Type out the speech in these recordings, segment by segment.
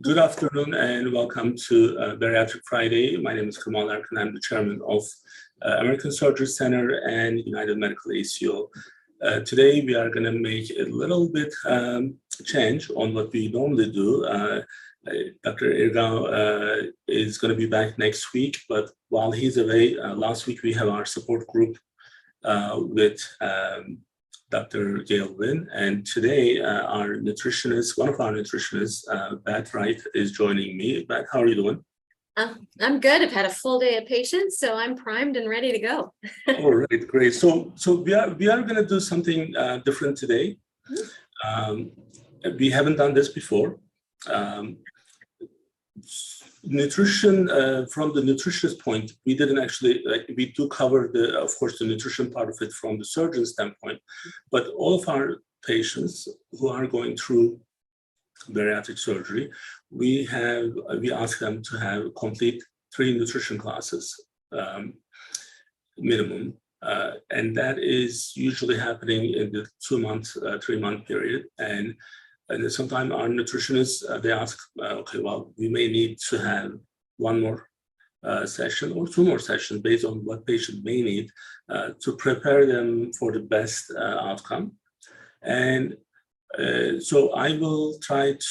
Good afternoon and welcome to Bariatric Friday. My name is Kemal Erkan. I'm the chairman of American Surgery Center and United Medical ACO. Today we are going to make a little bit change on what we normally do. Dr. Erkan is going to be back next week, but while he's away, last week we have our support group with Dr. Gail Wynn, and today our nutritionist, one of our nutritionists, Beth Wright, is joining me. Beth, how are you doing? I'm good. I've had a full day of patients, so I'm primed and ready to go. All right, great. So we are going to do something different today. We haven't done this before. Nutrition, from the nutritionist point, we didn't actually, we do cover of course, the nutrition part of it from the surgeon standpoint, but all of our patients who are going through bariatric surgery, we ask them to have complete 3 nutrition classes minimum, and that is usually happening in the 2-month, 3-month period. And sometimes our nutritionists, they ask, okay, well, we may need to have 1 more session or 2 more sessions based on what patient may need to prepare them for the best outcome. And so I will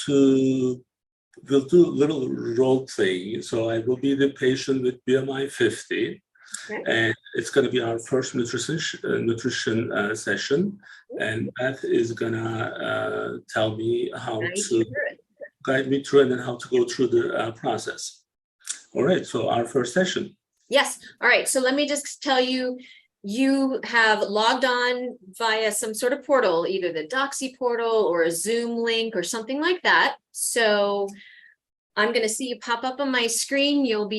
we'll do a little role playing. So I will be the patient with BMI 50. Okay. And it's going to be our first nutrition session, and Beth is going to tell me how to guide me through and then how to go through the process. All right, so our first session. Yes, all right, so let me just tell you, you have logged on via some sort of portal, either the Doxy portal or a Zoom link or something like that. So I'm going to see you pop up on my screen. You'll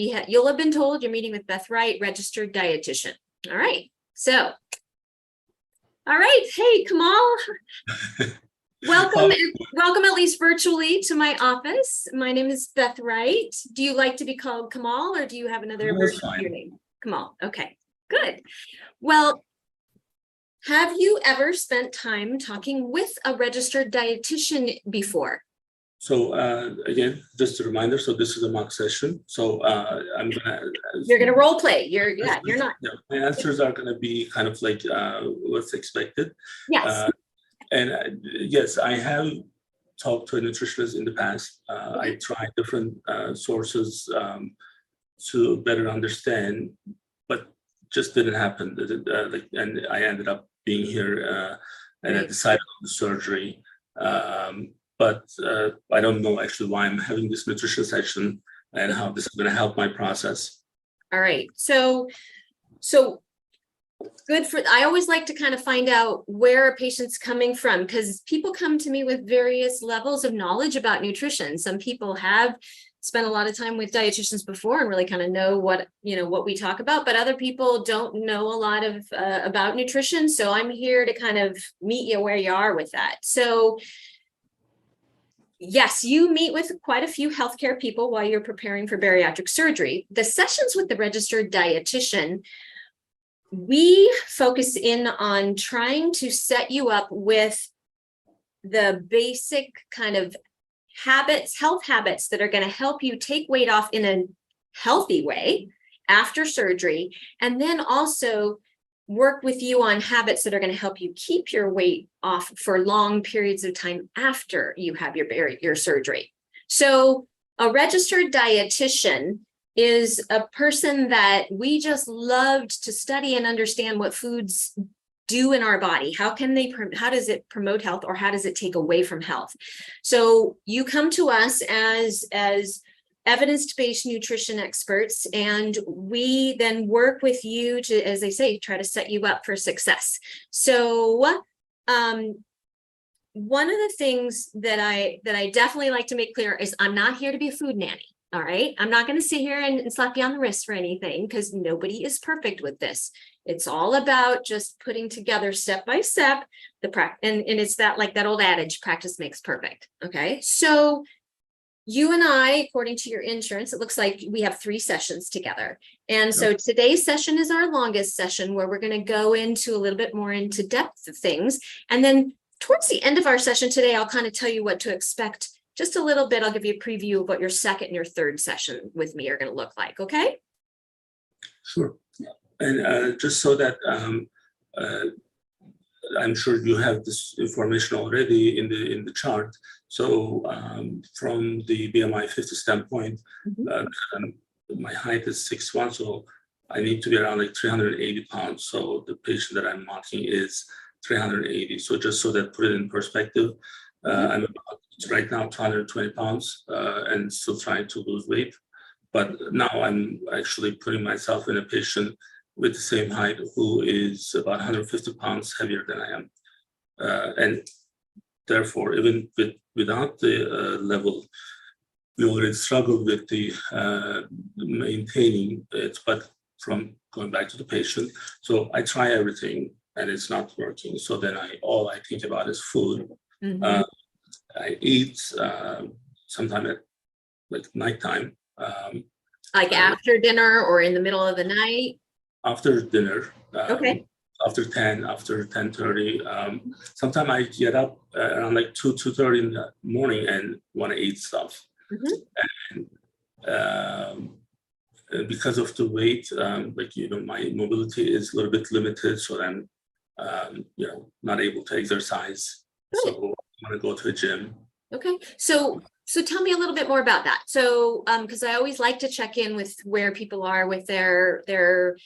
have been told you're meeting with Beth Wright, registered dietitian. All right. So, all right. Hey, Kemal. Welcome at least virtually to my office. My name is Beth Wright. Do you like to be called Kemal, or do you have another version of your name? Kemal. Okay, good. Well, have you ever spent time talking with a registered dietitian before? So again, just a reminder, so this is a mock session. So you're gonna role play. You're not. Yeah, my answers are gonna be kind of like what's expected. Yes. Yes, I have talked to a nutritionist in the past. I tried different sources to better understand, but just didn't happen. And I ended up being here and I decided on the surgery. But I don't know actually why I'm having this nutrition session and how this is going to help my process. All right. So good I always like to kind of find out where a patient's coming from, because people come to me with various levels of knowledge about nutrition. Some people have spent a lot of time with dietitians before and really kind of know what we talk about, but other people don't know a lot of about nutrition. So I'm here to kind of meet you where you are with that. So yes, you meet with quite a few healthcare people while you're preparing for bariatric surgery. The sessions with the registered dietitian, we focus in on trying to set you up with the basic kind of health habits that are going to help you take weight off in a healthy way after surgery, and then also work with you on habits that are going to help you keep your weight off for long periods of time after you have your surgery. So a registered dietitian is a person that we just loved to study and understand what foods do in our body. How does it promote health, or how does it take away from health? So you come to us as evidence-based nutrition experts, and we then work with you to, as I say, try to set you up for success. So one of the things that I definitely like to make clear is I'm not here to be a food nanny. All right. I'm not going to sit here and slap you on the wrist for anything, because nobody is perfect with this. It's all about just putting together step by step the practice. And it's that old adage, practice makes perfect. Okay. So you and I, according to your insurance, it looks like we have 3 sessions together. And so today's session is our longest session, where we're going to go into a little bit more into depth of things. And then towards the end of our session today, I'll kind of tell you what to expect just a little bit, I'll give you a preview of what your second and your third session with me are going to look like. Okay. Sure. And just so that I'm sure you have this information already in the chart. So from the BMI 50 standpoint, my height is 6'1", so I need to be around like 380 pounds. So the patient that I'm marking is 380. So just so that put it in perspective, I'm about right now 220 pounds and still trying to lose weight. But now I'm actually putting myself in a patient with the same height who is about 150 pounds heavier than I am. And therefore, even without the level, we already struggled with the maintaining it, but from going back to the patient. So I try everything and it's not working. So then all I think about is food. I eat sometime at like nighttime. Like after dinner or in the middle of the night? After dinner. Okay. After 10, after 10:30. Sometimes I get up around like 2:30 in the morning and want to eat stuff. And because of the weight, my mobility is a little bit limited, so I'm not able to exercise. So I want to go to a gym. Okay. So tell me a little bit more about that. So because I always like to check in with where people are with their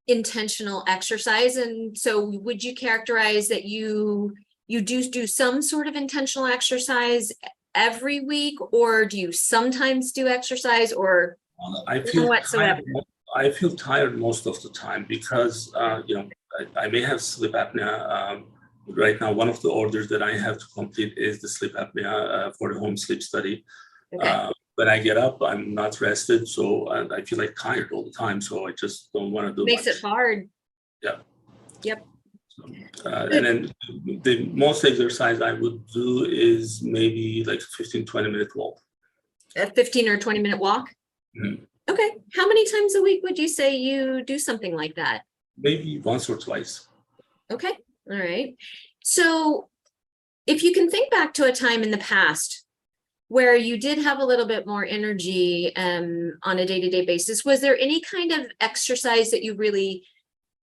intentional exercise. And so would you characterize that you do some sort of intentional exercise every week, or do you sometimes do exercise, or I feel whatsoever? I feel tired most of the time because I may have sleep apnea. Right now, one of the orders that I have to complete is the sleep apnea for the home sleep study. Okay. When I get up, I'm not rested, so I feel like tired all the time. So I just don't want to do Makes much. it hard. Yeah. Yep. And then the most exercise I would do is maybe like 15-20 minute walk. A 15 or 20-minute walk? Okay. How many times a week would you say you do something like that? Maybe once or twice. Okay. All right. So if you can think back to a time in the past where you did have a little bit more energy on a day-to-day basis, was there any kind of exercise that you really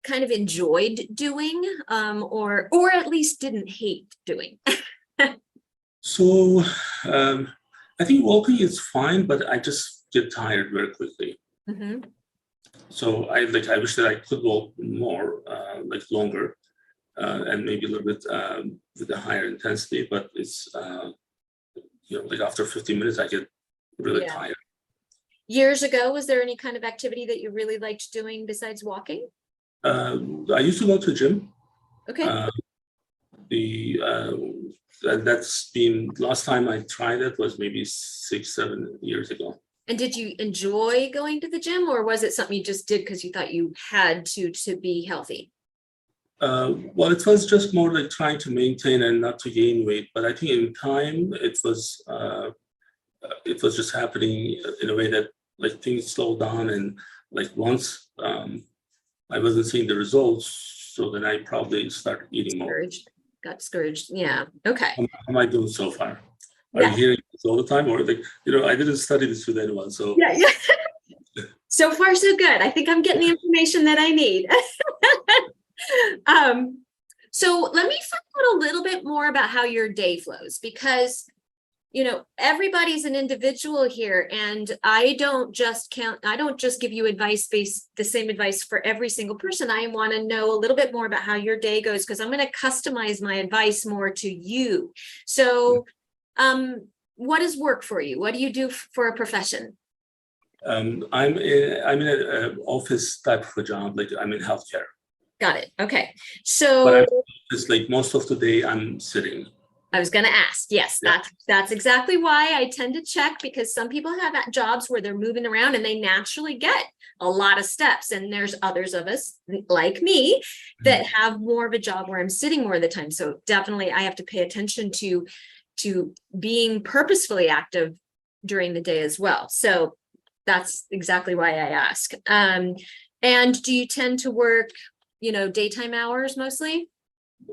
kind of enjoyed doing, or at least didn't hate doing? So I think walking is fine, but I just get tired very quickly. So I wish that I could walk more, longer, and maybe a little bit with a higher intensity. But it's after 15 minutes, I get really tired. Years ago, was there any kind of activity that you really liked doing besides walking? I used to go to the gym. Okay. That's been, last time I tried it was maybe 6-7 years ago. And did you enjoy going to the gym, or was it something you just did because you thought you had to be healthy? Well, it was just more like trying to maintain and not to gain weight. But I think in time it was just happening in a way that like things slowed down, and like once I wasn't seeing the results, so then I probably started eating more. Got discouraged. Yeah. Okay. How am I doing so far? Are you hearing this all the time, or I didn't study this with anyone, so yeah. So far, so good. I think I'm getting the information that I need. So let me find out a little bit more about how your day flows, because everybody's an individual here, and I don't just give you the same advice for every single person. I want to know a little bit more about how your day goes, because I'm going to customize my advice more to you. So what does work for you? What do you do for a profession? I'm in an office type of a job, like I'm in healthcare. Got it. Okay. So but it's like most of the day I'm sitting. I was going to ask. Yes, that's exactly why I tend to check, because some people have jobs where they're moving around and they naturally get a lot of steps. And there's others of us like me that have more of a job where I'm sitting more of the time. So definitely I have to pay attention to being purposefully active during the day as well. So that's exactly why I ask. And do you tend to work, daytime hours mostly?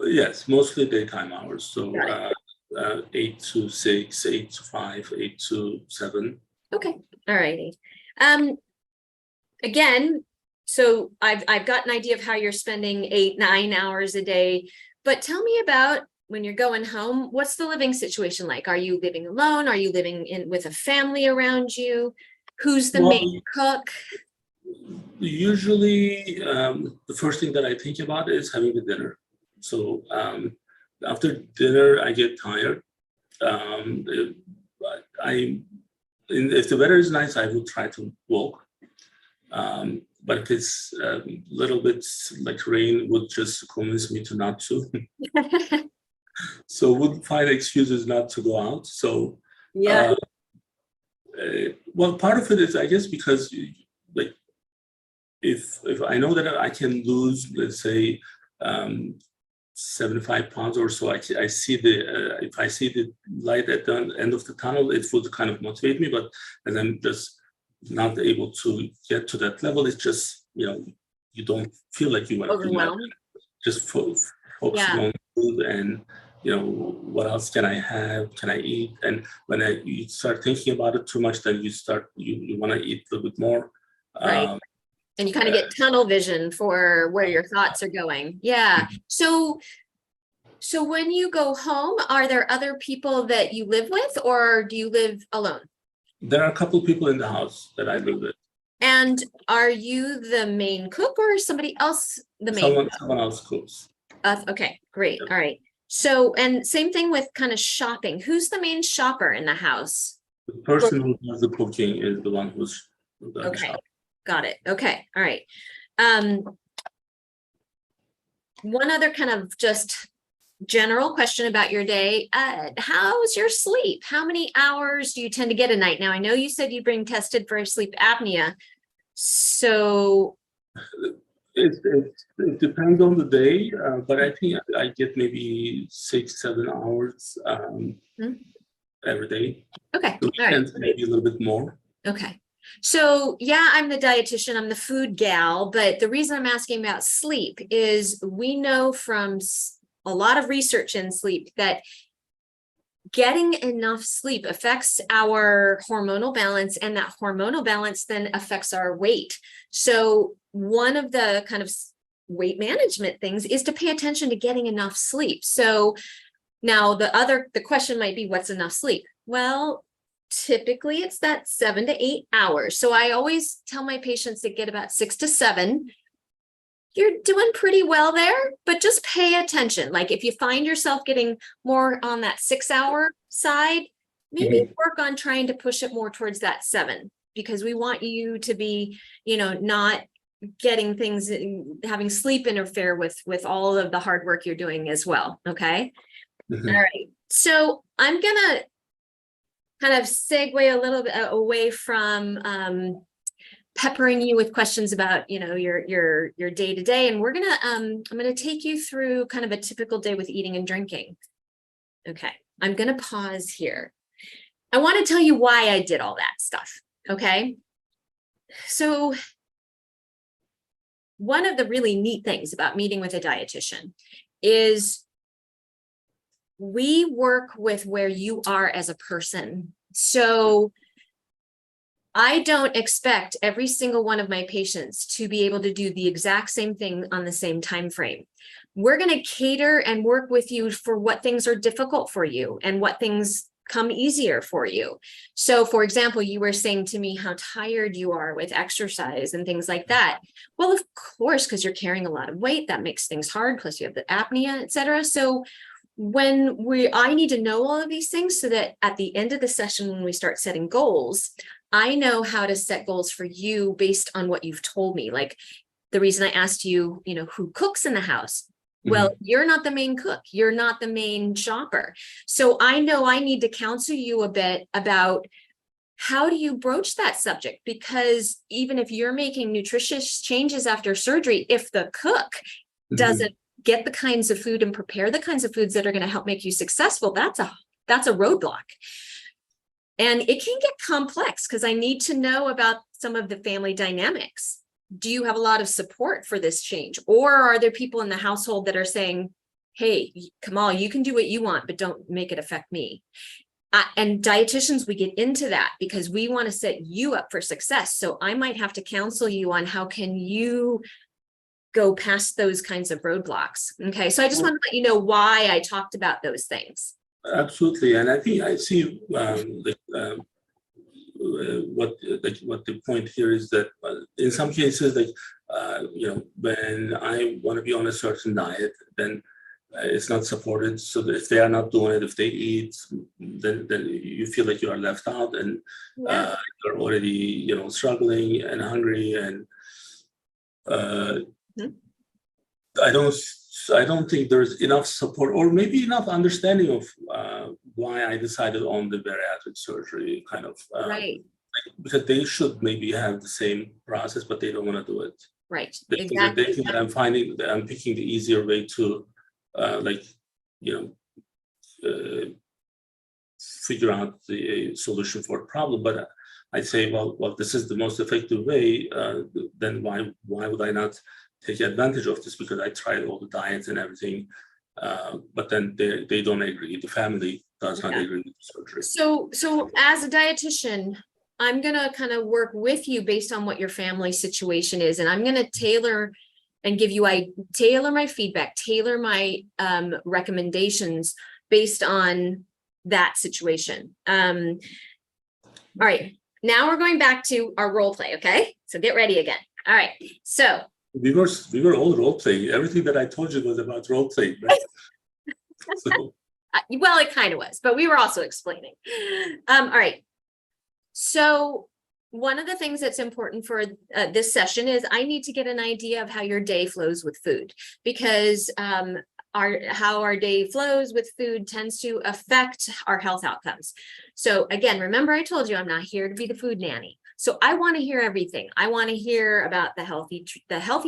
Yes, mostly daytime hours. So 8 to 6, 8 to 5, 8 to 7. Okay, all righty. Again, so I've got an idea of how you're spending 8, 9 hours a day, but tell me about when you're going home, what's the living situation like? Are you living alone? Are you living with a family around you? Who's the main cook? Usually, the first thing that I think about is having a dinner. So after dinner, I get tired. If the weather is nice, I will try to walk. But if it's a little bit like rain, would just convince me to not to. So would find excuses not to go out. So yeah. Well, part of it is, I guess, because like if I know that I can lose, let's say, 75 pounds or so, I see if I see the light at the end of the tunnel, it would kind of motivate me. But and I'm just not able to get to that level. It's just, you don't feel like you want to do that. Just focusing on food and, what else can I have? Can I eat? And when you start thinking about it too much, then you want to eat a little bit more. Right. And you kind of get tunnel vision for where your thoughts are going. Yeah. So when you go home, are there other people that you live with, or do you live alone? There are a couple of people in the house that I live with. And are you the main cook, or is somebody else the main cook? Someone else cooks. Okay, great. All right. So, and same thing with kind of shopping. Who's the main shopper in the house? The person who does the cooking is the one who's okay. Got it. Okay. All right. One other kind of just general question about your day. How's your sleep? How many hours do you tend to get a night? Now, I know you said you've been tested for sleep apnea. So it depends on the day, but I think I get maybe 6-7 hours every day. Okay. So all right. Maybe a little bit more. Okay. So yeah, I'm the dietitian, I'm the food gal, but the reason I'm asking about sleep is we know from a lot of research in sleep that getting enough sleep affects our hormonal balance, and that hormonal balance then affects our weight. So one of the kind of weight management things is to pay attention to getting enough sleep. So now the question might be, what's enough sleep? Well, typically it's that 7 to 8 hours. So I always tell my patients to get about 6 to 7. You're doing pretty well there, but just pay attention. Like if you find yourself getting more on that 6-hour side, maybe work on trying to push it more towards that 7, because we want you to be, not getting things, having sleep interfere with all of the hard work you're doing as well. Okay. All right. So I'm going to kind of segue a little bit away from peppering you with questions about, your day to day. And I'm going to take you through kind of a typical day with eating and drinking. Okay. I'm going to pause here. I want to tell you why I did all that stuff. Okay. So one of the really neat things about meeting with a dietitian is we work with where you are as a person. So I don't expect every single one of my patients to be able to do the exact same thing on the same time frame. We're going to cater and work with you for what things are difficult for you and what things come easier for you. So for example, you were saying to me how tired you are with exercise and things like that. Well, of course, because you're carrying a lot of weight, that makes things hard. Plus you have the apnea, etc. So I need to know all of these things so that at the end of the session, when we start setting goals, I know how to set goals for you based on what you've told me. Like the reason I asked you, who cooks in the house? Well, you're not the main cook. You're not the main shopper. So I know I need to counsel you a bit about how do you broach that subject? Because even if you're making nutritious changes after surgery, if the cook doesn't get the kinds of food and prepare the kinds of foods that are going to help make you successful, that's a roadblock. And it can get complex because I need to know about some of the family dynamics. Do you have a lot of support for this change? Or are there people in the household that are saying, hey, Kemal, you can do what you want, but don't make it affect me. And dietitians, we get into that because we want to set you up for success. So I might have to counsel you on how can you go past those kinds of roadblocks. Okay, so I just want to let you know why I talked about those things. Absolutely, and I think I see what the point here is that in some cases, when I want to be on a certain diet, then it's not supported. So that if they are not doing it, if they eat, then you feel like you are left out, and you're already struggling and hungry, and I don't think there's enough support or maybe enough understanding of why I decided on the bariatric surgery kind of. Right. Because they should maybe have the same process, but they don't want to do it. Right. They think that I'm picking the easier way to, figure out the solution for the problem. But I say, well, this is the most effective way. Then why would I not take advantage of this? Because I tried all the diets and everything, but then they don't agree. The family does not agree with the surgery. So as a dietitian, I'm going to kind of work with you based on what your family situation is. And I'm going to tailor and tailor my feedback, tailor my recommendations based on that situation. All right. Now we're going back to our role play. Okay. So get ready again. All right. So we were all role playing. Everything that I told you was about role playing, right? Well, it kind of was, but we were also explaining. All right. So one of the things that's important for this session is I need to get an idea of how your day flows with food, because how our day flows with food tends to affect our health outcomes. So again, remember I told you I'm not here to be the food nanny. So I want to hear everything. I want to hear about the healthy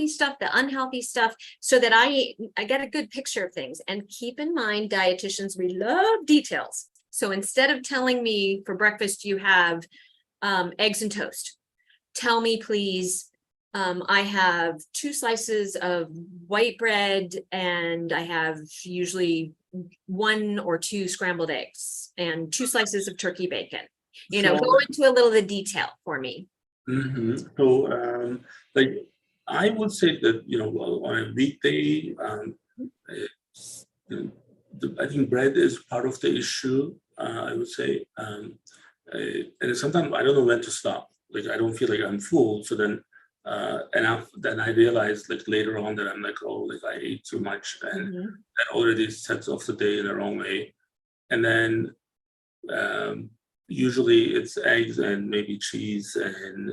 stuff, the unhealthy stuff, so that I get a good picture of things. And keep in mind, dietitians, we love details. So instead of telling me for breakfast you have eggs and toast, tell me please, I have 2 slices of white bread and I have usually 1 or 2 scrambled eggs and 2 slices of turkey bacon. Go into a little of the detail for me. Mm-hmm. So I would say that, on a weekday, I think bread is part of the issue, I would say. And sometimes I don't know when to stop. Like, I don't feel like I'm full. So then, then I realize later on that I'm I ate too much, and that already sets off the day in the wrong way. And then usually it's eggs and maybe cheese and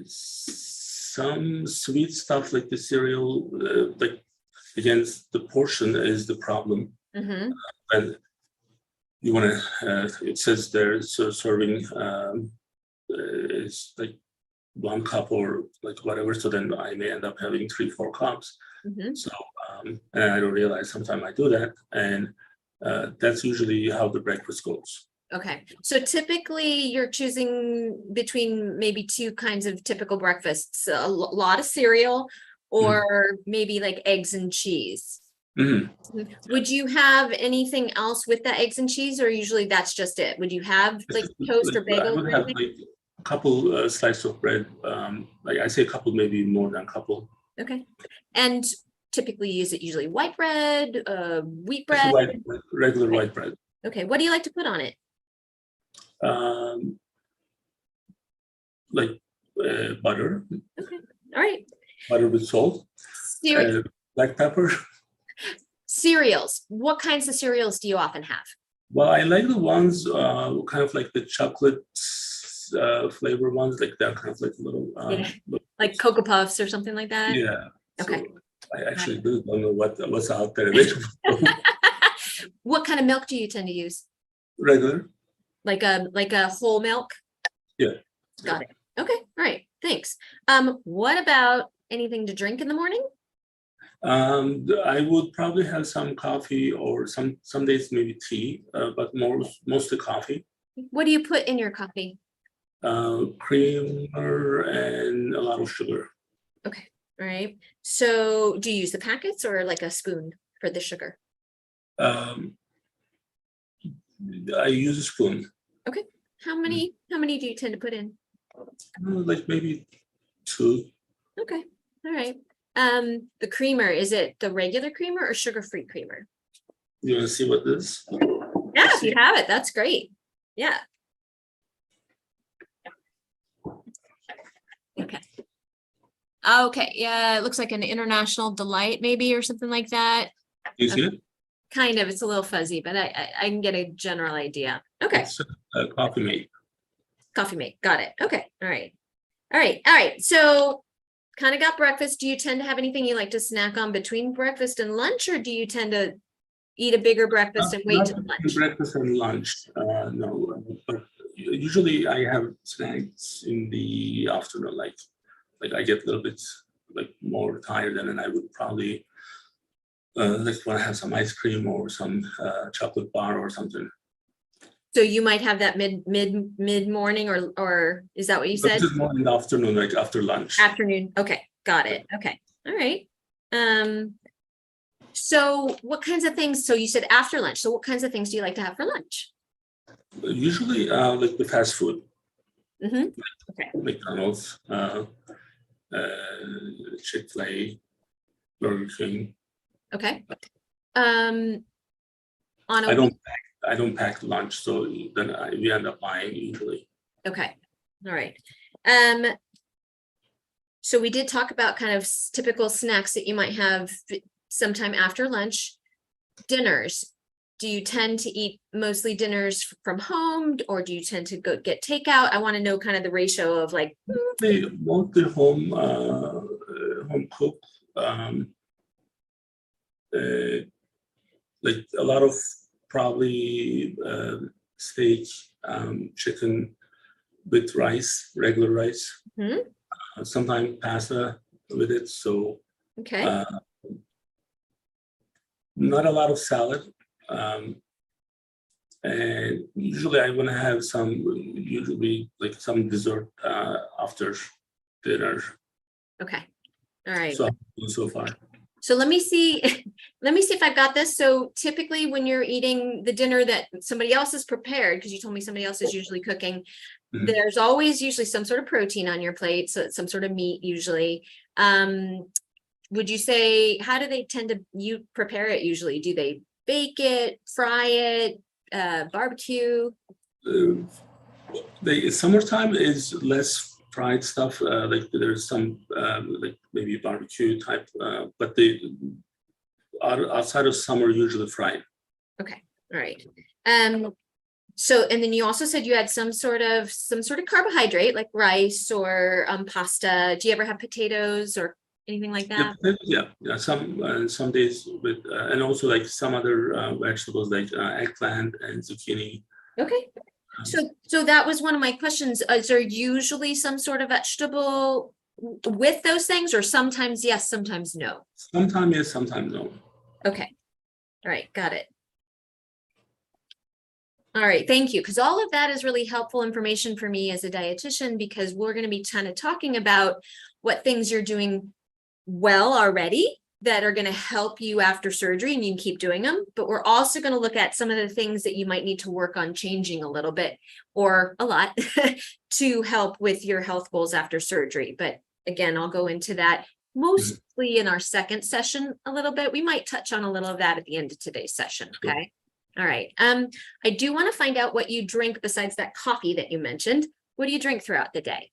some sweet stuff like the cereal. Again, the portion is the problem. And you want to, it says there, so serving is 1 cup or whatever. So then I may end up having 3-4 cups. So, and I don't realize sometimes I do that. And that's usually how the breakfast goes. Okay. So typically you're choosing between maybe 2 kinds of typical breakfasts, a lot of cereal or maybe like eggs and cheese. Would you have anything else with the eggs and cheese, or usually that's just it? Would you have toast or bagel? I would have a couple slices of bread. I say a couple, maybe more than a couple. Okay. And typically is it usually white bread, wheat bread? Regular white bread. Okay. What do you like to put on it? Butter. Okay. All right. Butter with salt. Black pepper. Cereals. What kinds of cereals do you often have? Well, I like the ones kind of like the chocolate flavor ones, they're kind of little like Cocoa Puffs or something like that. Yeah. Okay. So I actually don't know what's out there. What kind of milk do you tend to use? Regular. Like a whole milk? Yeah. Got it. Okay. All right. Thanks. What about anything to drink in the morning? I would probably have some coffee, or some days maybe tea, but mostly coffee. What do you put in your coffee? Creamer and a lot of sugar. Okay. All right. So do you use the packets or like a spoon? for the sugar? Um, I use a spoon. Okay. How many do you tend to put in? Like maybe 2. Okay. All right. The creamer, is it the regular creamer or sugar-free creamer? You want to see what this? Yeah, if you have it, that's great. Yeah. Okay. Okay. Yeah, it looks like an International Delight maybe or something like that. You see it? Kind of. It's a little fuzzy, but I can get a general idea. Okay. It's Coffee Mate. Coffee Mate. Got it. Okay. All right. All right. All right. So kind of got breakfast. Do you tend to have anything you like to snack on between breakfast and lunch, or do you tend to eat a bigger breakfast and wait till lunch? Breakfast and lunch, no. But usually I have snacks in the afternoon. Like I get a little bit like more tired, and then I would probably like want to have some ice cream or some chocolate bar or something. So you might have that mid morning, or is that what you said? This is more in the afternoon, like after lunch. Afternoon. Okay, got it. Okay, all right. So what kinds of things? So you said after lunch. So what kinds of things do you like to have for lunch? Usually, like the fast food. Mm-hmm. Okay. McDonald's, Chick-fil-A, Burger King. Okay. On a I don't pack lunch, so then we end up buying usually. Okay. All right. So we did talk about kind of typical snacks that you might have sometime after lunch. Dinners. Do you tend to eat mostly dinners from home, or do you tend to go get takeout? I want to know kind of the ratio of like mostly home cook. Like a lot of probably steak, chicken with rice, regular rice. Mhm. Sometimes pasta with it. So Okay. not a lot of salad. And usually I want to have usually like some dessert after dinner. Okay. All right. So far. So let me see if I've got this. So typically when you're eating the dinner that somebody else has prepared, because you told me somebody else is usually cooking, Mhm. There's always usually some sort of protein on your plate. So it's some sort of meat usually. Would you say, how do they tend to, you prepare it usually? Do they bake it, fry it, barbecue? The summertime is less fried stuff. Like there's some like maybe barbecue type, but the outside of summer usually fried. Okay, all right. So, and then you also said you had some sort of carbohydrate like rice or pasta. Do you ever have potatoes or anything like that? Yeah. Some days with, and also like some other vegetables like eggplant and zucchini. Okay. So that was one of my questions. Is there usually some sort of vegetable with those things, or sometimes yes, sometimes no? Sometimes yes, sometimes no. Okay. All right. Got it. All right. Thank you. Because all of that is really helpful information for me as a dietitian, because we're going to be kind of talking about what things you're doing well already that are going to help you after surgery, and you can keep doing them. But we're also going to look at some of the things that you might need to work on changing a little bit or a lot to help with your health goals after surgery. But again, I'll go into that mostly in our second session a little bit. We might touch on a little of that at the end of today's session. Okay. All right. I do want to find out what you drink besides that coffee that you mentioned. What do you drink throughout the day?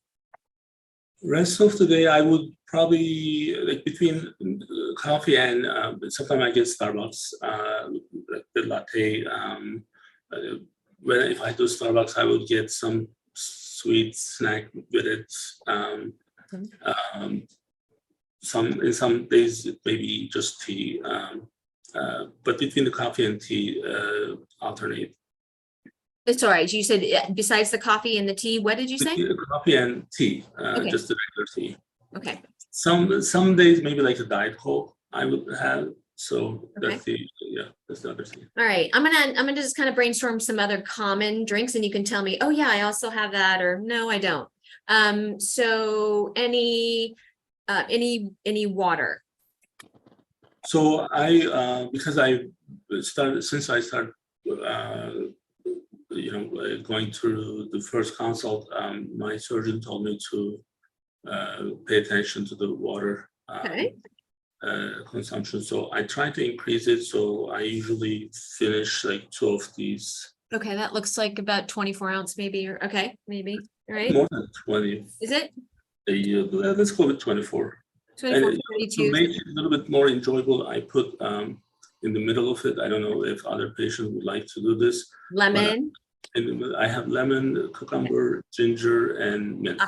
Rest of the day, I would probably like between coffee and sometimes I get Starbucks, like the latte. If I do Starbucks, I would get some sweet snack with it. In some days, maybe just tea. But between the coffee and tea, alternate. It's all right. You said besides the coffee and the tea, what did you say? Coffee and tea, Okay. just the regular tea. Okay. Some days maybe like a Diet Coke I would have. So that's Okay. that's the other thing. All right. I'm gonna just kind of brainstorm some other common drinks, and you can tell me, oh yeah, I also have that, or no, I don't. So any water? So because I started, going through the first consult, my surgeon told me to pay attention to the water Okay. consumption. So I try to increase it. So I usually finish like 2 of these. Okay, that looks like about 24 ounce maybe, or okay, maybe, all right. More than 20. Is it? Let's go with 24. 24, And to 32. make it a little bit more enjoyable, I put in the middle of it, I don't know if other patients would like to do this. Lemon. I have lemon, cucumber, ginger, and mint.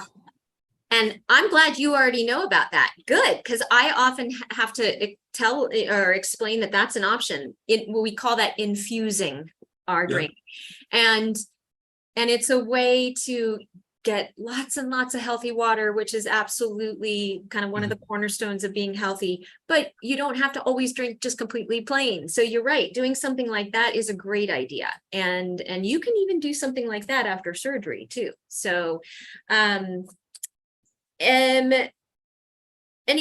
And I'm glad you already know about that. Good, because I often have to tell or explain that that's an option. We call that infusing our drink. And it's a way to get lots and lots of healthy water, which is absolutely kind of one of the cornerstones of being healthy, but you don't have to always drink just completely plain. So you're right, doing something like that is a great idea. And you can even do something like that after surgery too. So, any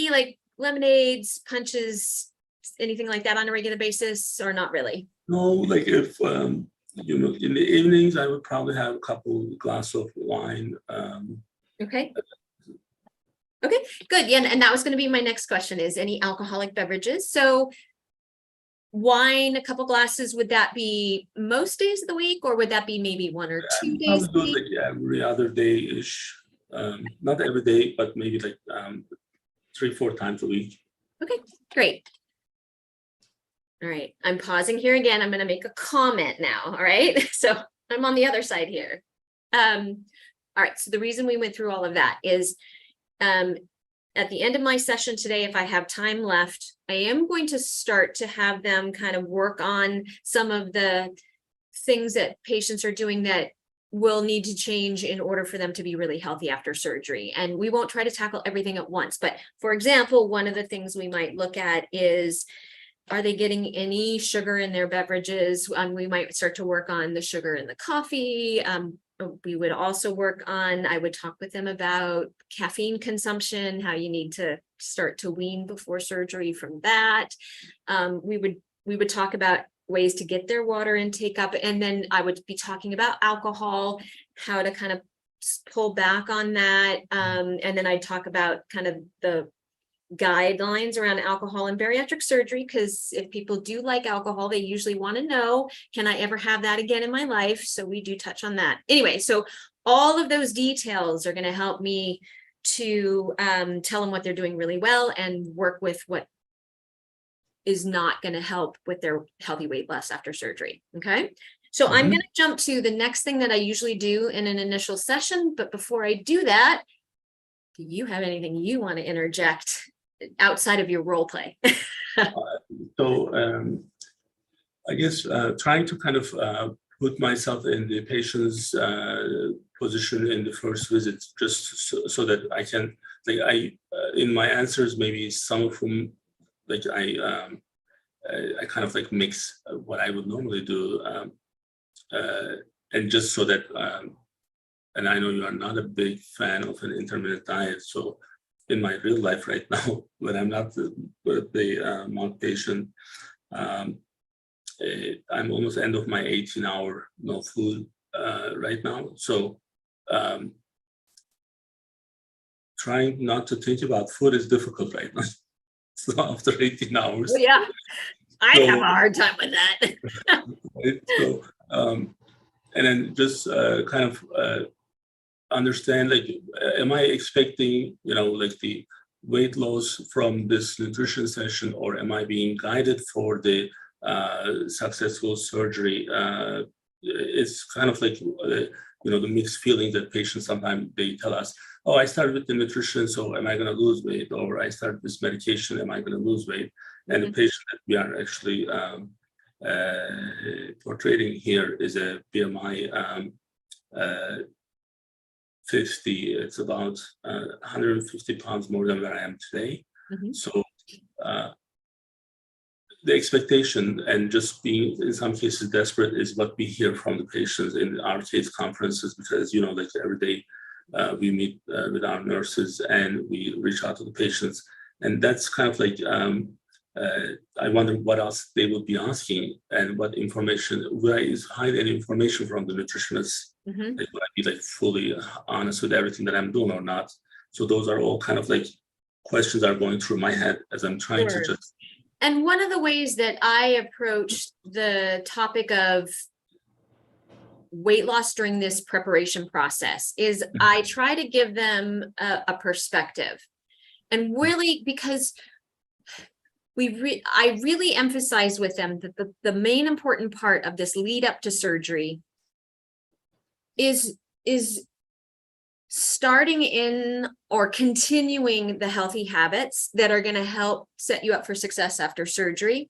like lemonades, punches, anything like that on a regular basis, or not really? No, like if, in the evenings, I would probably have a couple glass of wine. Okay. Okay, good. Yeah, and that was going to be my next question, is any alcoholic beverages. So wine, a couple glasses, would that be most days of the week, or would that be maybe 1 or 2 days a week? Like every other day-ish. Not every day, but maybe like 3-4 times a week. Okay, great. All right, I'm pausing here again. I'm going to make a comment now. All right, so I'm on the other side here. All right, so the reason we went through all of that is at the end of my session today, if I have time left, I am going to start to have them kind of work on some of the things that patients are doing that will need to change in order for them to be really healthy after surgery. And we won't try to tackle everything at once. But for example, one of the things we might look at is, are they getting any sugar in their beverages? We might start to work on the sugar in the coffee. We would also work on, I would talk with them about caffeine consumption, how you need to start to wean before surgery from that. We would talk about ways to get their water intake up. And then I would be talking about alcohol, how to kind of pull back on that. And then I'd talk about kind of the guidelines around alcohol and bariatric surgery, because if people do like alcohol, they usually want to know, can I ever have that again in my life? So we do touch on that. Anyway, so all of those details are going to help me to tell them what they're doing really well and work with what is not going to help with their healthy weight loss after surgery. Okay. So I'm going to jump to the next thing that I usually do in an initial session. But before I do that, do you have anything you want to interject outside of your role play? I guess trying to kind of put myself in the patient's position in the first visit, just so that I can, like, in my answers, maybe some of whom, like, I kind of like mix what I would normally do, and just so that, and I know you are not a big fan of an intermittent diet, so in my real life right now, when I'm not the monk patient, I'm almost end of my 18-hour no food right now. So trying not to think about food is difficult right now. So after 18 hours. Well, yeah, I have a hard time with that. Right? So, and then just kind of understand, like, am I expecting, like the weight loss from this nutrition session, or am I being guided for the successful surgery? It's kind of like, the mixed feeling that patients sometimes they tell us, oh, I started with the nutrition, so am I going to lose weight? Or I started this medication, am I going to lose weight? And the patient that we are actually portraying here is a BMI 50. It's about 150 pounds more than where I am today. So the expectation and just being in some cases desperate is what we hear from the patients in our case conferences, because like every day we meet with our nurses and we reach out to the patients, and that's kind of like I wonder what else they would be asking and what information, would I hide any information from the nutritionist? Mhm. Like, would I be like fully honest with everything that I'm doing or not? So those are all kind of like questions that are going through my head as I'm trying to Sure. just. And one of the ways that I approach the topic of weight loss during this preparation process is I try to give them a perspective. And really, because I really emphasize with them that the main important part of this lead up to surgery is starting in or continuing the healthy habits that are going to help set you up for success after surgery.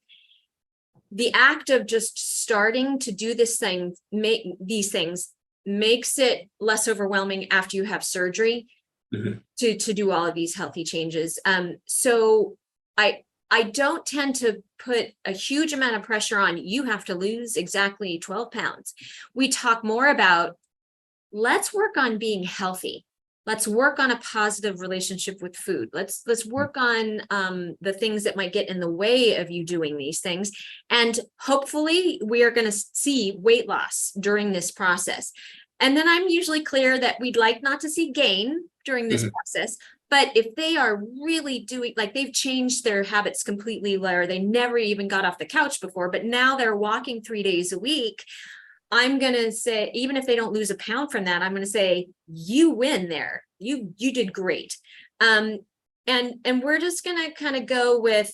The act of just starting to do these things makes it less overwhelming after you have surgery to do all of these healthy changes. So I don't tend to put a huge amount of pressure on you have to lose exactly 12 pounds. We talk more about, let's work on being healthy. Let's work on a positive relationship with food. Let's work on the things that might get in the way of you doing these things. And hopefully we are going to see weight loss during this process. And then I'm usually clear that we'd like not to see gain during this process. But if they are really doing, like they've changed their habits completely, where they never even got off the couch before, but now they're walking 3 days a week, I'm going to say, even if they don't lose a pound from that, I'm going to say, you win there. You did great. And we're just going to kind of go with,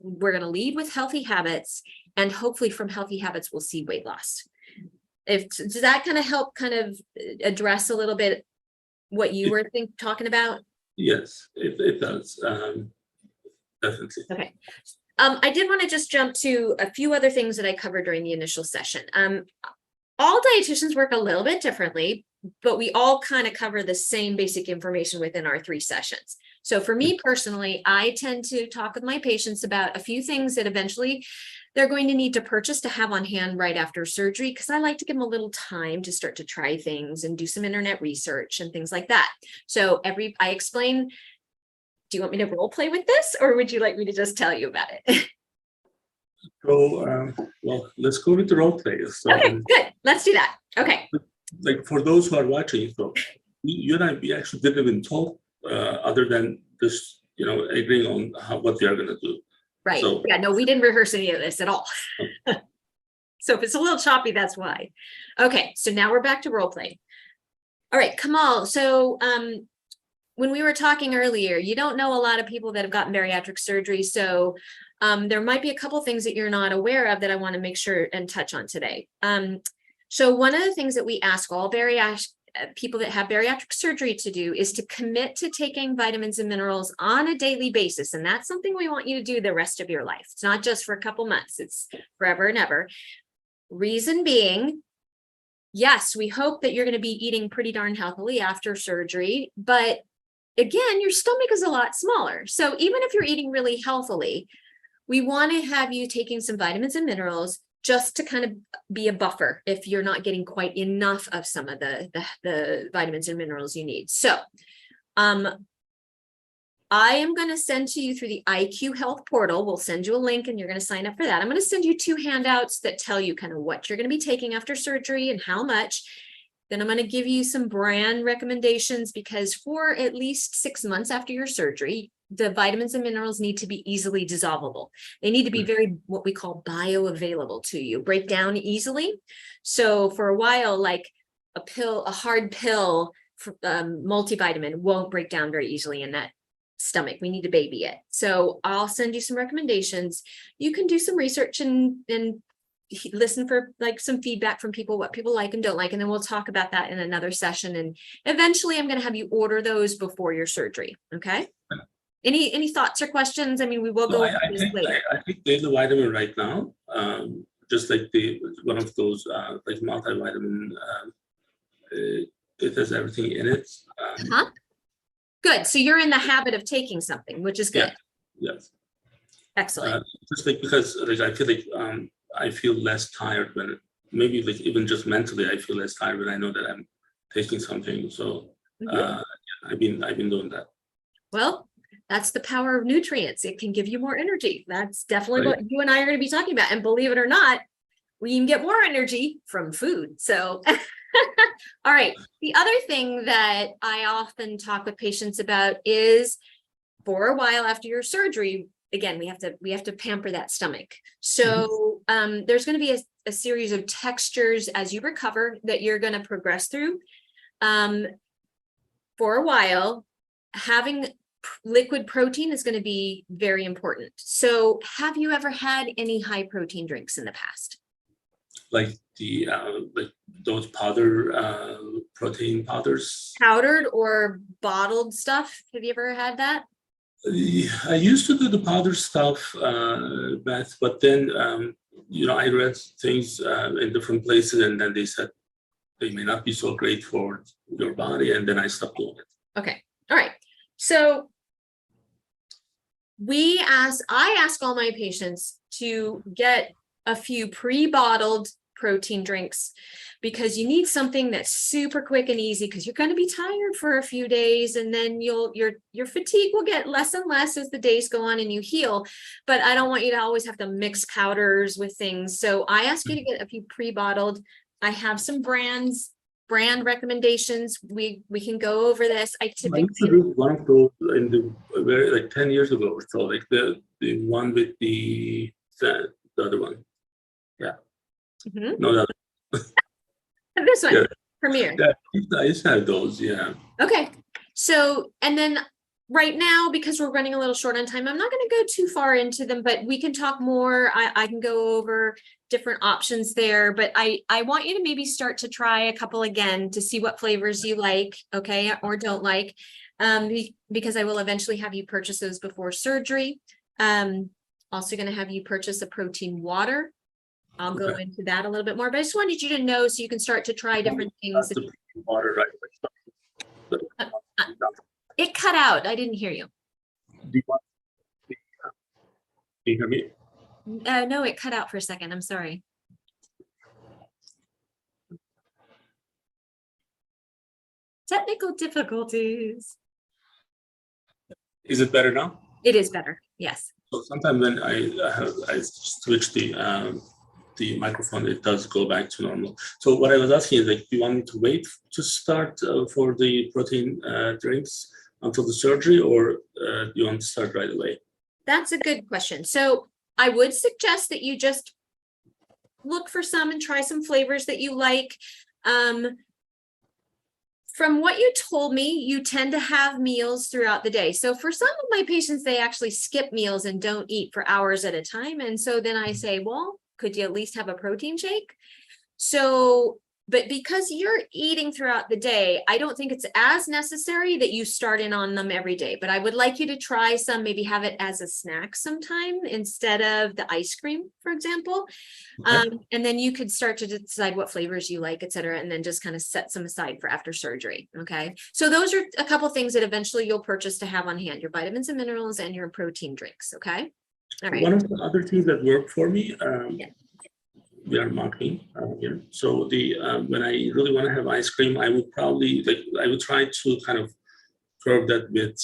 we're going to lead with healthy habits, and hopefully from healthy habits, we'll see weight loss. Does that kind of help kind of address a little bit what you were talking about? Yes, it does. Definitely. Okay. I did want to just jump to a few other things that I covered during the initial session. All dietitians work a little bit differently, but we all kind of cover the same basic information within our 3 sessions. So for me personally, I tend to talk with my patients about a few things that eventually they're going to need to purchase to have on hand right after surgery, because I like to give them a little time to start to try things and do some internet research and things like that. So I explain, do you want me to role play with this, or would you like me to just tell you about it? So, well, let's go with the role play. So, okay, good. Let's do that. Okay. Like for those who are watching, so you and I, we actually didn't even talk other than just, agreeing on what we are going to do. Right. So, yeah, no, we didn't rehearse any of this at all. So if it's a little choppy, that's why. Okay, so now we're back to role play. All right, Kemal. So when we were talking earlier, you don't know a lot of people that have gotten bariatric surgery. So there might be a couple things that you're not aware of that I want to make sure and touch on today. So one of the things that we ask all people that have bariatric surgery to do is to commit to taking vitamins and minerals on a daily basis. And that's something we want you to do the rest of your life. It's not just for a couple months, it's forever and ever. Reason being, yes, we hope that you're going to be eating pretty darn healthily after surgery, but again, your stomach is a lot smaller. So even if you're eating really healthily, we want to have you taking some vitamins and minerals just to kind of be a buffer if you're not getting quite enough of some of the vitamins and minerals you need. So I am going to send to you through the IQ Health portal. We'll send you a link and you're going to sign up for that. I'm going to send you 2 handouts that tell you kind of what you're going to be taking after surgery and how much. Then I'm going to give you some brand recommendations, because for at least 6 months after your surgery, the vitamins and minerals need to be easily dissolvable. They need to be very, what we call bioavailable to you, break down easily. So for a while, like a hard pill, multivitamin won't break down very easily in that stomach. We need to baby it. So I'll send you some recommendations. You can do some research and listen for like some feedback from people, what people like and don't like. And then we'll talk about that in another session. And eventually I'm going to have you order those before your surgery. Okay. Any thoughts or questions? I mean, we will go over this later. I think there's a vitamin right now, just like one of those like multivitamin. It has everything in it. Good. So you're in the habit of taking something, which is good. Yeah, yes. Excellent. Just like because like I feel like I feel less tired when maybe like even just mentally I feel less tired when I know that I'm taking something. So I've been doing that. Well, That's the power of nutrients. It can give you more energy. That's definitely Right. what you and I are going to be talking about. And believe it or not, we can get more energy from food. So, all right. The other thing that I often talk with patients about is, for a while after your surgery, again, we have to pamper that stomach. So there's going to be a series of textures as you recover that you're going to progress through. For a while, having liquid protein is going to be very important. So have you ever had any high protein drinks in the past? Like those powder protein powders. Powdered or bottled stuff? Have you ever had that? I used to do the powder stuff, Beth, but then I read things in different places, and then they said they may not be so great for your body, and then I stopped doing it. Okay. All right. So I ask all my patients to get a few pre-bottled protein drinks, because you need something that's super quick and easy, because you're going to be tired for a few days, and then your fatigue will get less and less as the days go on and you heal. But I don't want you to always have to mix powders with things. So I ask you to get a few pre-bottled. I have some brand recommendations. We can go over this. I used to do one of those in the like 10 years ago or so, like the one with the other one. Yeah. No, the other. This one, Yeah. Premier. Yeah, I used to have those. Yeah. Okay. So, and then right now, because we're running a little short on time, I'm not going to go too far into them, but we can talk more. I can go over different options there, but I want you to maybe start to try a couple again to see what flavors you like, okay, or don't like, because I will eventually have you purchase those before surgery. Also going to have you purchase a protein water. I'll go into that a little bit more, but I just wanted you to know so you can start to try different things. Water, right? It cut out. I didn't hear you. Do you hear me? No, it cut out for a second. I'm sorry. Technical difficulties. Is it better now? It is better. Yes. So sometimes when I switch the microphone, it does go back to normal. So what I was asking is, like, do you want me to wait to start for the protein drinks until the surgery, or do you want to start right away? That's a good question. So I would suggest that you just look for some and try some flavors that you like. From what you told me, you tend to have meals throughout the day. So for some of my patients, they actually skip meals and don't eat for hours at a time. And so then I say, well, could you at least have a protein shake? So, but because you're eating throughout the day, I don't think it's as necessary that you start in on them every day. But I would like you to try some, maybe have it as a snack sometime instead of the ice cream, for example. Okay. And then you could start to decide what flavors you like, et cetera, and then just kind of set some aside for after surgery. Okay. So those are a couple things that eventually you'll purchase to have on hand, your vitamins and minerals and your protein drinks. Okay. All right. One of the other things that work for me, we are marketing here. So when I really want to have ice cream, I would probably I would try to kind of curb that with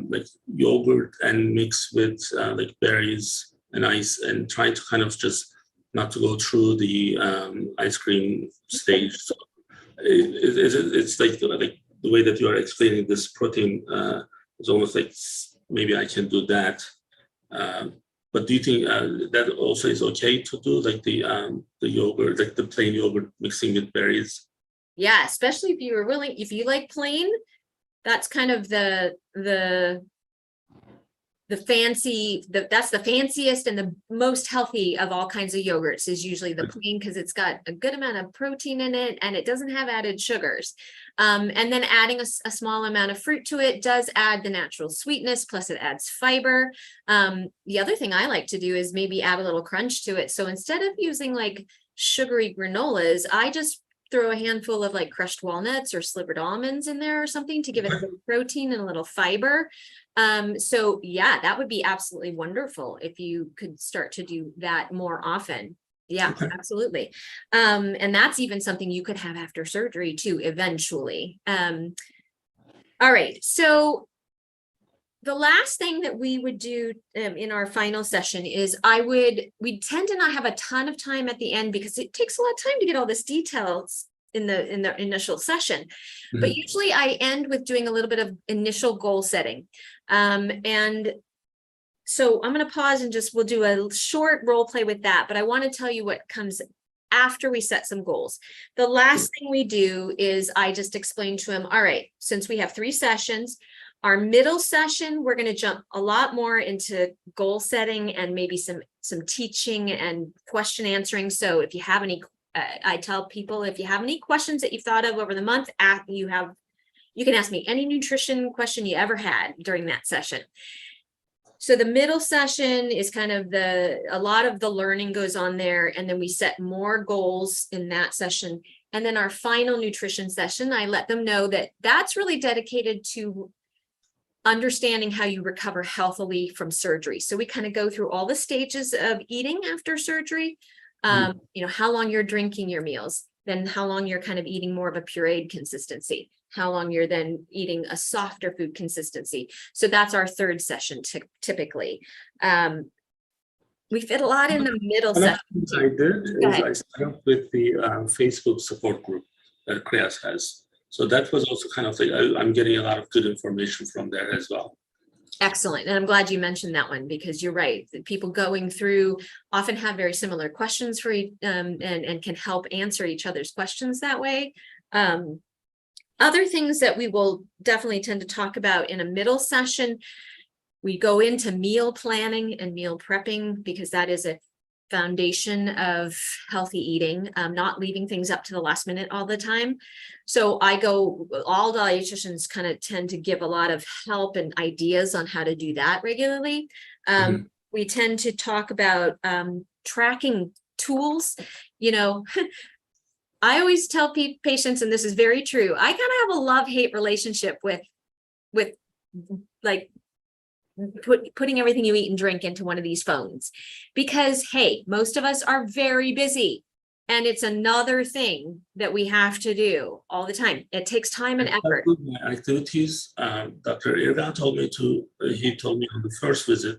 like yogurt and mix with like berries and ice, and try to kind of just not to go through the ice cream stage. So it's like the way that you are explaining this protein is almost like maybe I can do that. But do you think that also is okay to do, like the yogurt, like the plain yogurt mixing with berries? Yeah, especially if you were willing, if you like plain, that's kind of that's the fanciest and the most healthy of all kinds of yogurts, is usually the plain, because it's got a good amount of protein in it and it doesn't have added sugars. And then adding a small amount of fruit to it does add the natural sweetness, plus it adds fiber. The other thing I like to do is maybe add a little crunch to it. So instead of using like sugary granolas, I just throw a handful of like crushed walnuts or slivered almonds in there or something to give it a little protein and a little fiber. So yeah, that would be absolutely wonderful if you could start to do that more often. Yeah, absolutely. And that's even something you could have after surgery too, eventually. All right. So The last thing that we would do in our final session is we tend to not have a ton of time at the end because it takes a lot of time to get all this details in the initial session. Mm-hmm. But usually I end with doing a little bit of initial goal setting. And so I'm going to pause and we'll do a short role play with that. But I want to tell you what comes after we set some goals. The last thing we do is I just explain to him, all right, since we have 3 sessions, our middle session, we're going to jump a lot more into goal setting and maybe some teaching and question answering. So if you have any, I tell people, if you have any questions that you've thought of over the month, you can ask me any nutrition question you ever had during that session. So the middle session is kind of a lot of the learning goes on there, and then we set more goals in that session. And then our final nutrition session, I let them know that that's really dedicated to understanding how you recover healthily from surgery. So we kind of go through all the stages of eating after surgery, how long you're drinking your meals, then how long you're kind of eating more of a pureed consistency, how long you're then eating a softer food consistency. So that's our 3rd session typically. We fit a lot in the middle session. I did is I signed up with the Facebook support group that CHRIAS has. So that was also kind of I'm getting a lot of good information from there as well. Excellent. And I'm glad you mentioned that one, because you're right. The people going through often have very similar questions for and can help answer each other's questions that way. Other things that we will definitely tend to talk about in a middle session, we go into meal planning and meal prepping, because that is a foundation of healthy eating, not leaving things up to the last minute all the time. So all dietitians kind of tend to give a lot of help and ideas on how to do that regularly. We tend to talk about tracking tools. I always tell patients, and this is very true, I kind of have a love-hate relationship with like putting everything you eat and drink into one of these phones, because hey, most of us are very busy, and it's another thing that we have to do all the time. It takes time and effort. My activities, Dr. Erkan told me he told me on the first visit,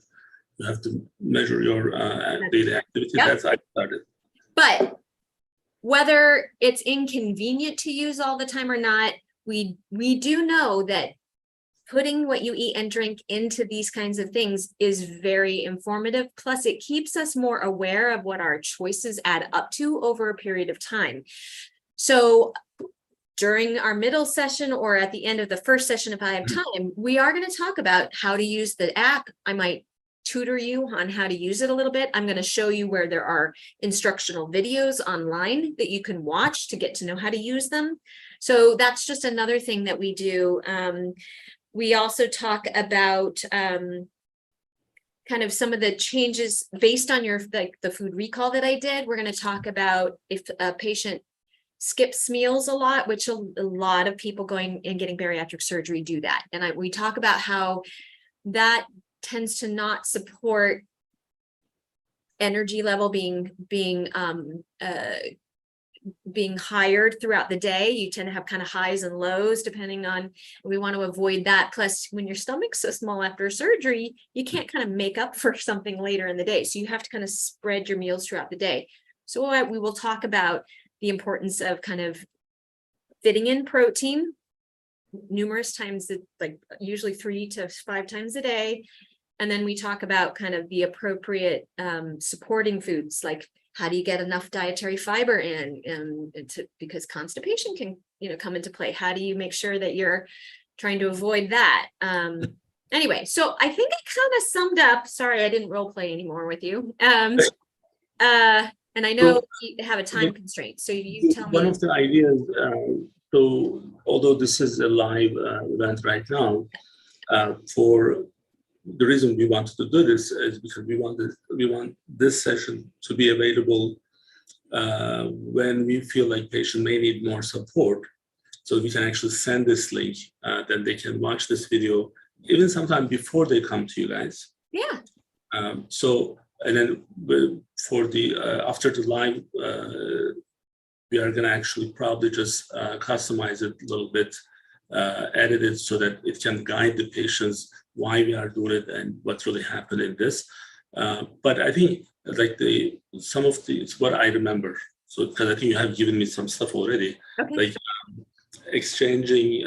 you have to measure your daily activity. Yep. That's how I started. But whether it's inconvenient to use all the time or not, we do know that putting what you eat and drink into these kinds of things is very informative. Plus, it keeps us more aware of what our choices add up to over a period of time. So during our middle session or at the end of the first session, if I have time, we are going to talk about how to use the app. I might tutor you on how to use it a little bit. I'm going to show you where there are instructional videos online that you can watch to get to know how to use them. So that's just another thing that we do. We also talk about kind of some of the changes based on the food recall that I did. We're going to talk about if a patient skips meals a lot, which a lot of people going and getting bariatric surgery do that. And we talk about how that tends to not support energy level being higher throughout the day. You tend to have kind of highs and lows depending on, we want to avoid that. Plus, when your stomach's so small after surgery, you can't kind of make up for something later in the day. So you have to kind of spread your meals throughout the day. So we will talk about the importance of kind of fitting in protein numerous times, like usually 3 to 5 times a day. And then we talk about kind of the appropriate supporting foods, like how do you get enough dietary fiber in, because constipation can, come into play. How do you make sure that you're trying to avoid that? Anyway, so I think I kind of summed up. Sorry, I didn't role play anymore with you. And I know you have a time constraint, so you tell me. One of the ideas, so although this is a live event right now, for the reason we wanted to do this is because we want this session to be available when we feel like patient may need more support. So we can actually send this link, then they can watch this video even sometime before they come to you guys. Yeah. And then for the after the live, we are going to actually probably just customize it a little bit edited so that it can guide the patients why we are doing it and what really happened in this. But I think like some of it's what I remember. So because I think you have given me some stuff already, Okay. like exchanging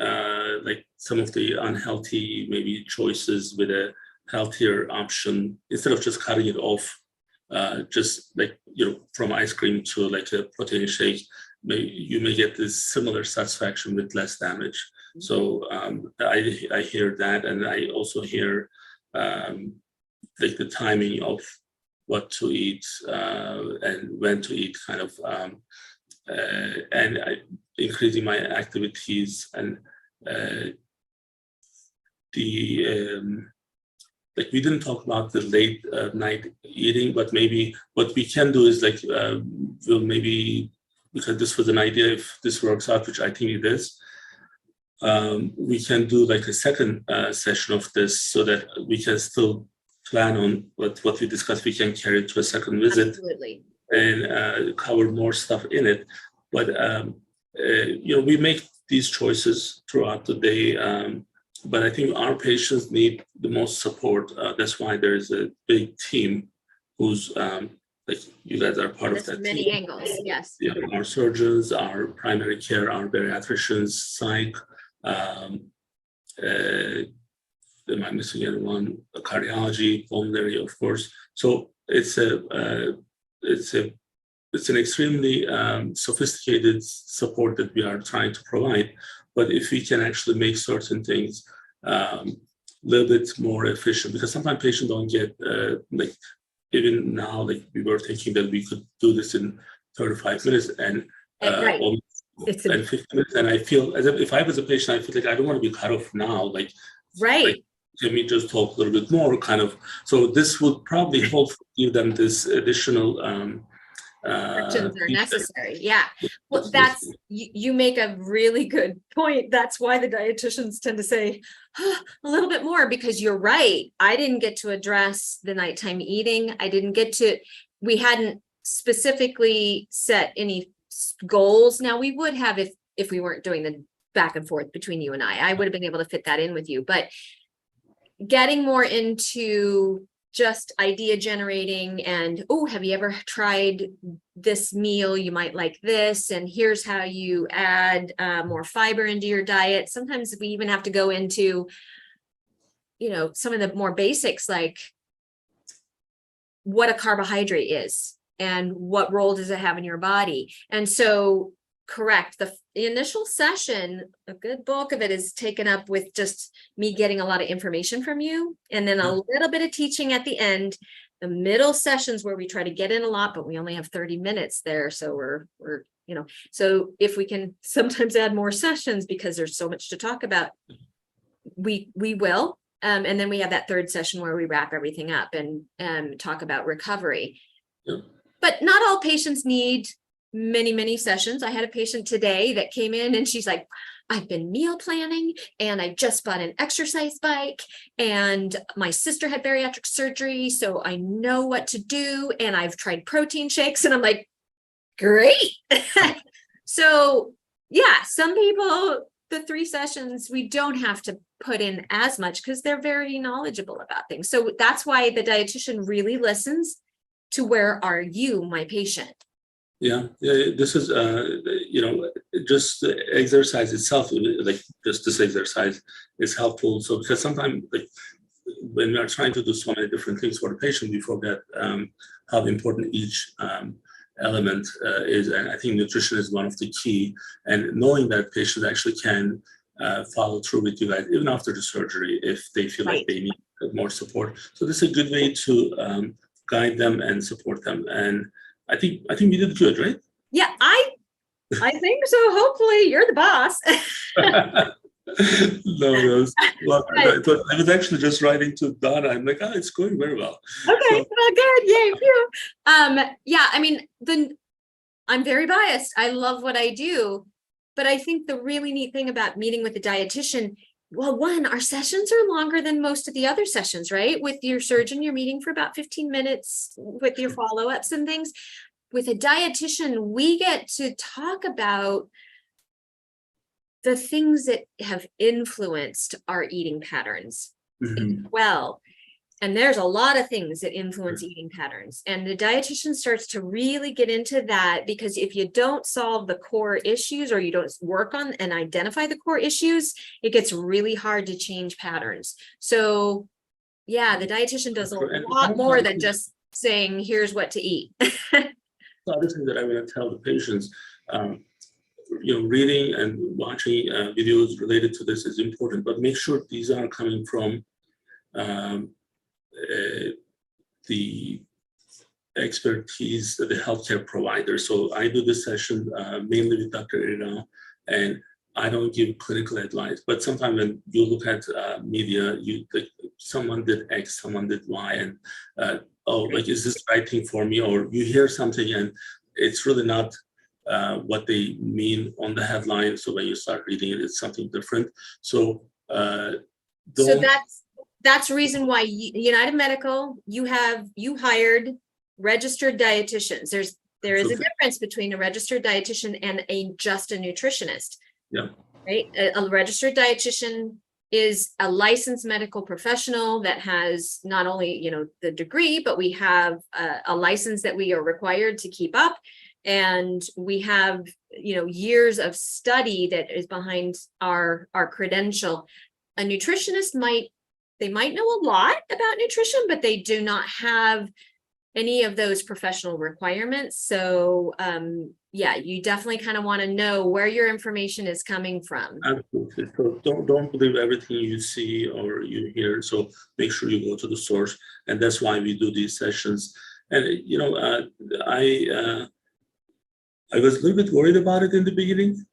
like some of the unhealthy maybe choices with a healthier option instead of just cutting it off. Just like, from ice cream to like a protein shake, you may get this similar satisfaction with less damage. So I hear that, and I also hear like the timing of what to eat and when to eat, kind of, and increasing my activities and like we didn't talk about the late night eating, but maybe what we can do is like we'll maybe, because this was an idea, if this works out, which I think it is, we can do like a second session of this so that we can still plan on what we discussed. We can carry it to a second visit. Absolutely. And cover more stuff in it. But we make these choices throughout the day. But I think our patients need the most support. That's why there is a big team who's like you guys are part of that many team. Angles, yes. Yeah, our surgeons, our primary care, our bariatricians, psych. Am I missing anyone? Cardiology, pulmonary, of course. So it's an extremely sophisticated support that we are trying to provide. But if we can actually make certain things a little bit more efficient, because sometimes patients don't get like, even now, like we were thinking that we could do this in 35 minutes and Right. And 50 minutes. And I feel as if I was a patient, I feel like I don't want to be cut off now. Like, right. Like, can we just talk a little bit more, kind of? So this would probably hopefully give them this additional Questions are necessary. Yeah. Well, you make a really good point. That's why the dietitians tend to say a little bit more, because you're right. I didn't get to address the nighttime eating. We hadn't specifically set any goals. Now we would have if we weren't doing the back and forth between you and I would have been able to fit that in with you, but getting more into just idea generating and, oh, have you ever tried this meal? You might like this. And here's how you add more fiber into your diet. Sometimes we even have to go into, some of the more basics, like what a carbohydrate is and what role does it have in your body. And so, correct, the initial session, a good bulk of it is taken up with just me getting a lot of information from you, and then a little bit of teaching at the end. The middle sessions where we try to get in a lot, but we only have 30 minutes there, so we're so if we can sometimes add more sessions because there's so much to talk about, we will. And then we have that third session where we wrap everything up and talk about recovery. But not all patients need many sessions. I had a patient today that came in and she's like, I've been meal planning and I just bought an exercise bike and my sister had bariatric surgery, so I know what to do, and I've tried protein shakes. And I'm like, great. So yeah, some people, the 3 sessions, we don't have to put in as much because they're very knowledgeable about things. So that's why the dietitian really listens to where are you, my patient. Yeah, this is, just the exercise itself, like just this exercise is helpful. So because sometimes, like when we are trying to do so many different things for the patient, we forget how important each element is. And I think nutrition is one of the key. And knowing that patients actually can follow through with you guys, even after the surgery, if they feel like they need more support. So this is a good way to guide them and support them. And I think we did good, right? Yeah, I think so. Hopefully, you're the boss. No. Well, I was actually just writing to Donna. I'm like, it's going very well. Okay, well, good. Yay, phew. Yeah, I mean, I'm very biased. I love what I do, but I think the really neat thing about meeting with a dietitian, well, one, our sessions are longer than most of the other sessions, right? With your surgeon, you're meeting for about 15 minutes with your follow-ups and things. With a dietitian, we get to talk about the things that have influenced our eating patterns. Well, and there's a lot of things that influence eating patterns. And the dietitian starts to really get into that, because if you don't solve the core issues, or you don't work on and identify the core issues, it gets really hard to change patterns. So yeah, the dietitian does a lot more than just saying, here's what to eat. The other thing that I want to tell the patients, reading and watching videos related to this is important, but make sure these are coming from the expertise of the healthcare provider. So I do this session mainly with Dr. Erkan, and I don't give clinical advice, but sometimes when you look at media, someone did X, someone did Y, and is this the right thing for me? Or you hear something and it's really not what they mean on the headline. So when you start reading it, it's something different. So that's the reason why United Medical, you hired registered dietitians. There is a difference between a registered dietitian and just a nutritionist. Yeah. Right. A registered dietitian is a licensed medical professional that has not only, the degree, but we have a license that we are required to keep up. And we have, years of study that is behind our credential. A nutritionist might know a lot about nutrition, but they do not have any of those professional requirements. So you definitely kind of want to know where your information is coming from. Absolutely. So don't believe everything you see or you hear. So make sure you go to the source, and that's why we do these sessions. And I was a little bit worried about it in the beginning,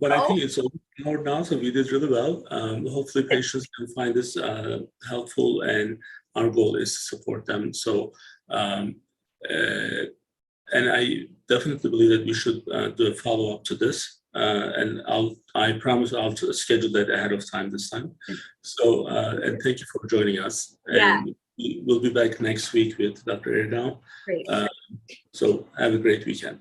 but I think it's over now. So we did really well. Hopefully, patients can find this helpful, and our goal is to support them. So. And I definitely believe that we should do a follow-up to this, and I promise I'll schedule that ahead of time this time. So, and thank you for joining us. Yeah. And we'll be back next week with Dr. Erkan. Great. So have a great weekend.